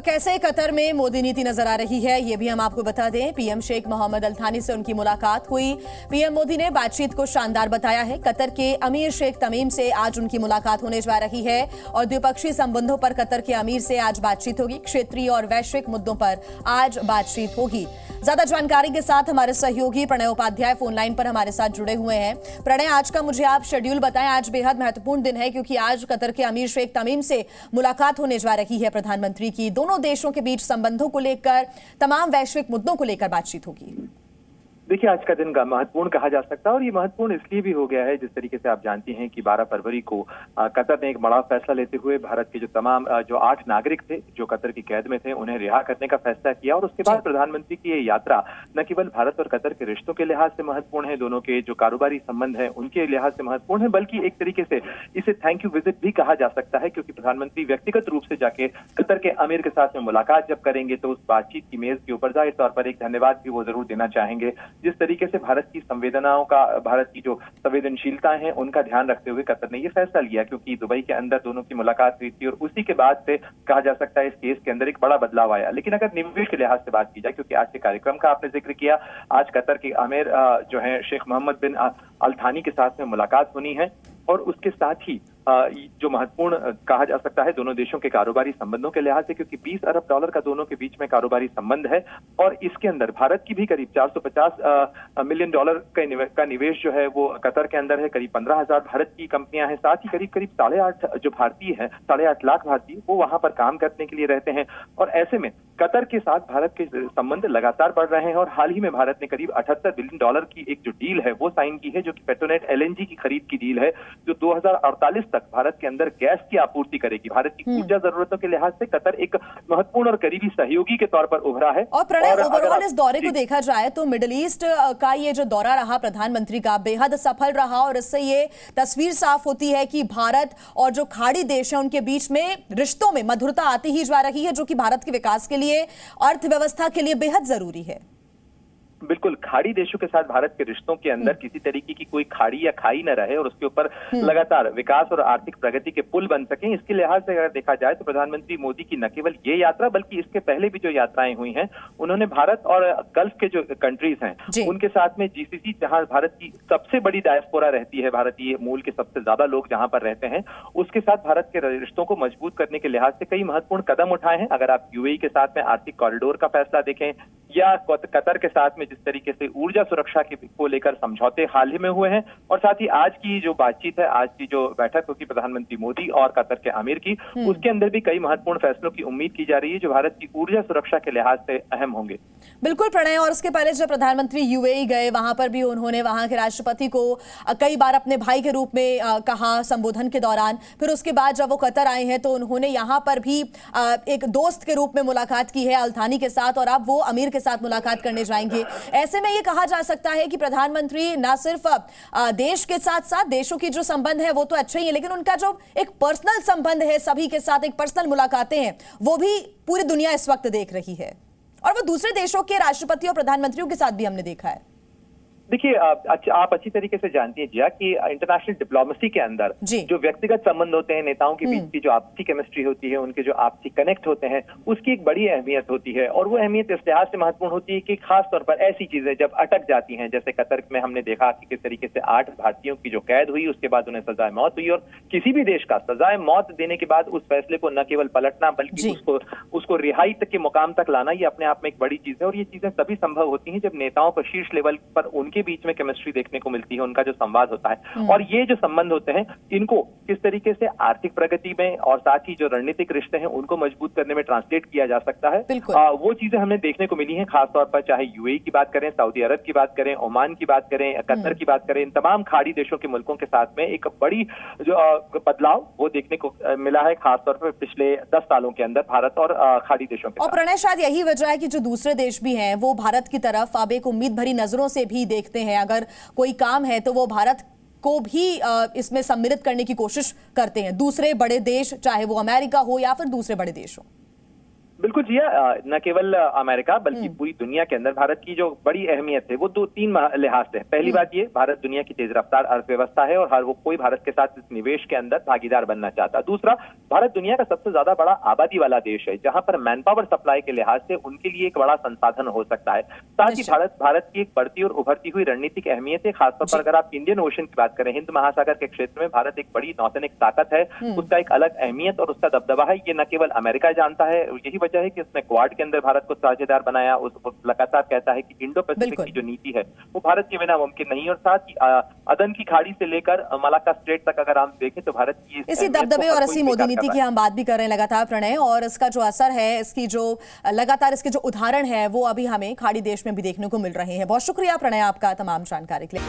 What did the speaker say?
कैसे कतर में मोदी नीति नजर आ रही है, ये भी हम आपको बता दें। पीएम शेख मोहम्मद अल थानी से उनकी मुलाकात हुई। पीएम मोदी ने बातचीत को शानदार बताया है। कतर के अमीर शेख तमीम से आज उनकी मुलाकात होने जा रही है और द्विपक्षीय संबंधों पर कतर के अमीर से आज बातचीत होगी। क्षेत्रीय और वैश्विक मुद्दों पर आज बातचीत होगी। ज्यादा जानकारी के साथ हमारे सहयोगी प्रणय उपाध्याय फोन लाइन पर हमारे साथ जुड़े हुए हैं। प्रणय, आज का मुझे आप शेड्यूल बताएं। आज बेहद महत्वपूर्ण दिन है क्योंकि आज कतर के अमीर शेख तमीम से मुलाकात होने जा रही है प्रधानमंत्री की। दोनों देशों के बीच संबंधों को लेकर, तमाम वैश्विक मुद्दों को लेकर बातचीत होगी। देखिए, आज का दिन महत्वपूर्ण कहा जा सकता है और ये महत्वपूर्ण इसलिए भी हो गया है, जिस तरीके से आप जानती हैं कि 12 फरवरी को कतर ने एक बड़ा फैसला लेते हुए भारत के जो 8 नागरिक थे जो कतर की कैद में थे, उन्हें रिहा करने का फैसला किया। और उसके बाद प्रधानमंत्री की ये यात्रा न केवल भारत और कतर के रिश्तों के लिहाज से महत्वपूर्ण है, दोनों के जो कारोबारी संबंध है उनके लिहाज से महत्वपूर्ण है, बल्कि एक तरीके से इसे थैंक यू विजिट भी कहा जा सकता है, क्योंकि प्रधानमंत्री व्यक्तिगत रूप से जाके कतर के अमीर के साथ में मुलाकात जब करेंगे तो उस बातचीत की मेज के ऊपर जाहिर तौर पर एक धन्यवाद भी वो जरूर देना चाहेंगे। जिस तरीके से भारत की संवेदनाओं का, भारत की जो संवेदनशीलताएं हैं उनका ध्यान रखते हुए कतर ने यह फैसला लिया, क्योंकि दुबई के अंदर दोनों की मुलाकात हुई थी और उसी के बाद से कहा जा सकता है इस केस के अंदर एक बड़ा बदलाव आया। लेकिन अगर निवेश के लिहाज से बात की जाए, क्योंकि आज के कार्यक्रम का आपने जिक्र किया, आज कतर के अमीर जो है शेख मोहम्मद बिन अल थानी के साथ में मुलाकात होनी है और उसके साथ ही जो महत्वपूर्ण कहा जा सकता है दोनों देशों के कारोबारी संबंधों के लिहाज से, क्योंकि $20 अरब का दोनों के बीच में कारोबारी संबंध है और इसके अंदर भारत की भी करीब $450 मिलियन का निवेश जो है वो कतर के अंदर है। करीब 15,000 भारत की कंपनियां हैं, साथ ही करीब 8.5 जो भारतीय हैं, 8.5 लाख भारतीय वो वहां पर काम करने के लिए रहते हैं। और ऐसे में कतर के साथ भारत के संबंध लगातार बढ़ रहे हैं और हाल ही में भारत ने करीब $78 बिलियन की एक जो डील है वो साइन की है, जो कि पेट्रोनेट LNG की खरीद की डील है, जो 2048 तक भारत के अंदर गैस की आपूर्ति करेगी। भारत की ऊर्जा जरूरतों के लिहाज से कतर एक महत्वपूर्ण और करीबी सहयोगी के तौर पर उभरा है। और प्रणय, ओवरऑल इस दौरे को देखा जाए तो मिडिल ईस्ट का ये जो दौरा रहा प्रधानमंत्री का, बेहद सफल रहा और इससे ये तस्वीर साफ होती है कि भारत और जो खाड़ी देश है उनके बीच में रिश्तों में मधुरता आती ही जा रही है, जो कि भारत के विकास के लिए, अर्थव्यवस्था के लिए बेहद जरूरी है। बिल्कुल, खाड़ी देशों के साथ भारत के रिश्तों के अंदर किसी तरीके की कोई खाड़ी या खाई न रहे और उसके ऊपर लगातार विकास और आर्थिक प्रगति के पुल बन सकें, इसके लिहाज से अगर देखा जाए तो प्रधानमंत्री मोदी की न केवल ये यात्रा बल्कि इसके पहले भी जो यात्राएं हुई हैं, उन्होंने भारत और गल्फ के जो कंट्रीज हैं उनके साथ में GCC, जहां भारत की सबसे बड़ी डायस्पोरा रहती है, भारतीय मूल के सबसे ज्यादा लोग जहां पर रहते हैं, उसके साथ भारत के रिश्तों को मजबूत करने के लिहाज से कई महत्वपूर्ण कदम उठाए हैं। अगर आप UAE के साथ में आर्थिक कॉरिडोर का फैसला देखें या कतर के साथ में जिस तरीके से ऊर्जा सुरक्षा को लेकर समझौते हाल ही में हुए हैं, और साथ ही आज की जो बातचीत है, आज की जो बैठक होगी प्रधानमंत्री मोदी और कतर के अमीर की, उसके अंदर भी कई महत्वपूर्ण फैसलों की उम्मीद की जा रही है जो भारत की ऊर्जा सुरक्षा के लिहाज से अहम होंगे। बिल्कुल प्रणय, और उसके पहले जब प्रधानमंत्री UAE गए, वहां पर भी उन्होंने वहां के राष्ट्रपति को कई बार अपने भाई के रूप में कहा संबोधन के दौरान। फिर उसके बाद जब वो कतर आए हैं तो उन्होंने यहाँ पर भी एक दोस्त के रूप में मुलाकात की है अल थानी के साथ, और अब वो अमीर के साथ मुलाकात करने जाएंगे। ऐसे में ये कहा जा सकता है कि प्रधानमंत्री ना सिर्फ देश के साथ साथ देशों की जो संबंध है वो तो अच्छे ही है, लेकिन उनका जो एक पर्सनल संबंध है, सभी के साथ एक पर्सनल मुलाकातें हैं, वो भी पूरी दुनिया इस वक्त देख रही है और वो दूसरे देशों के राष्ट्रपति और प्रधानमंत्रियों के साथ भी हमने देखा है। देखिए, आप अच्छी तरीके से जानती हैं जिया कि इंटरनेशनल डिप्लोमेसी के अंदर जो व्यक्तिगत संबंध होते हैं, नेताओं के बीच की जो आपसी केमिस्ट्री होती है, उनके जो आपसी कनेक्ट होते हैं, उसकी एक बड़ी अहमियत होती है। और वो अहमियत इस लिहाज से महत्वपूर्ण होती है कि खास तौर पर ऐसी चीजें जब अटक जाती हैं, जैसे कतर में हमने देखा कि किस तरीके से 8 भारतीयों की जो कैद हुई, उसके बाद उन्हें सजाए मौत हुई, और किसी भी देश का सजाए मौत देने के बाद उस फैसले को न केवल पलटना बल्कि उसको रिहाई तक के मुकाम तक लाना, ये अपने आप में एक बड़ी चीज है। और ये चीजें तभी संभव होती हैं जब नेताओं को शीर्ष लेवल पर उनके बीच में केमिस्ट्री देखने को मिलती है, उनका जो संवाद होता है। और ये जो संबंध होते हैं, इनको किस तरीके से आर्थिक प्रगति में और साथ ही जो रणनीतिक रिश्ते हैं उनको मजबूत करने में ट्रांसलेट किया जा सकता है। वो चीजें हमें देखने को मिली हैं, खासतौर पर चाहे UAE की बात करें, सऊदी अरब की बात करें, ओमान की बात करें, कतर की बात करें, इन तमाम खाड़ी देशों के मुल्कों के साथ में एक बड़ी जो बदलाव वो देखने को मिला है, खासतौर पर पिछले 10 सालों के अंदर भारत और खाड़ी देशों के। और प्रणय, शायद यही वजह है कि जो दूसरे देश भी हैं वो भारत की तरफ अब एक उम्मीद भरी नजरों से भी देखते हैं। अगर कोई काम है तो वो भारत को भी इसमें सम्मिलित करने की कोशिश करते हैं, दूसरे बड़े देश, चाहे वो अमेरिका हो या फिर दूसरे बड़े देश हो। बिल्कुल जी, न केवल अमेरिका बल्कि पूरी दुनिया के अंदर भारत की जो बड़ी अहमियत है वो दो तीन लिहाज से है। पहली बात ये, भारत दुनिया की तेज रफ्तार अर्थव्यवस्था है और हर वो कोई भारत के साथ इस निवेश के अंदर भागीदार बनना चाहता है। दूसरा, भारत दुनिया का सबसे ज्यादा बड़ा आबादी वाला देश है, जहां पर मैन पावर सप्लाई के लिहाज से उनके लिए एक बड़ा संसाधन हो सकता है। साथ ही भारत की एक बढ़ती और उभरती हुई रणनीतिक अहमियत है, खासतौर पर अगर आप इंडियन ओशन की बात करें, हिंद महासागर के क्षेत्र में भारत एक बड़ी नौसैनिक ताकत है, उसका एक अलग अहमियत और उसका दबदबा है। ये न केवल अमेरिका जानता है, यही वजह है कि उसने क्वाड के अंदर भारत को साझेदार बनाया। उस लगातार कहता है कि इंडो पैसिफिक की जो नीति है वो भारत के बिना मुमकिन नहीं। और साथ ही अदन की खाड़ी से लेकर मलाक्का स्ट्रेट तक अगर हम देखें तो भारत की इसी दबदबे और इसी मोदी नीति की हम बात भी कर रहे हैं लगातार प्रणय, और इसका जो असर है, इसकी जो लगातार इसके जो उदाहरण है वो अभी हमें खाड़ी देश में भी देखने को मिल रहे हैं। बहुत शुक्रिया प्रणय आपका तमाम जानकारी के लिए।